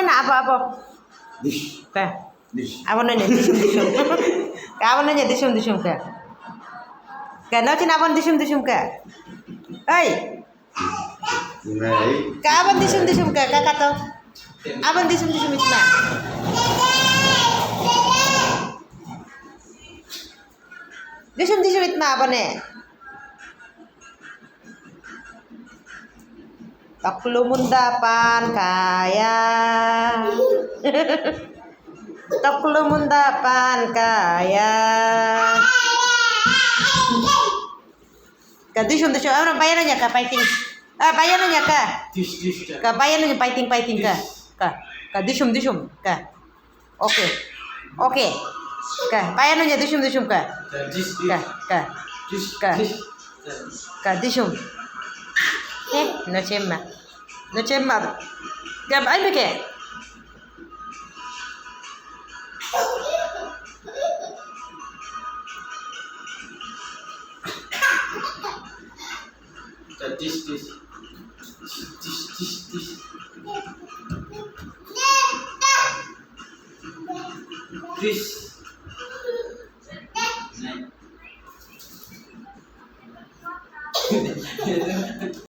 na apa. Dish. Ka. Dish. Abon na disum. Ka abon na disum ka. Ka no chin abon disum ka. Oi. Right. Ka abon disum ka to. Abon disum itna. Disum itna abon Taklumundapan kaya. Taklumundapan kaya. Kadisum. Ano bayaran niya ka fighting? Bayaran niya ka. Dish. Ka bayaran niya fighting ka. Kadisum ka. Okay. Ka bayaran niya disum ka. Dish. Kadisum. No cemma. Gab ay beke. Dish. Dish.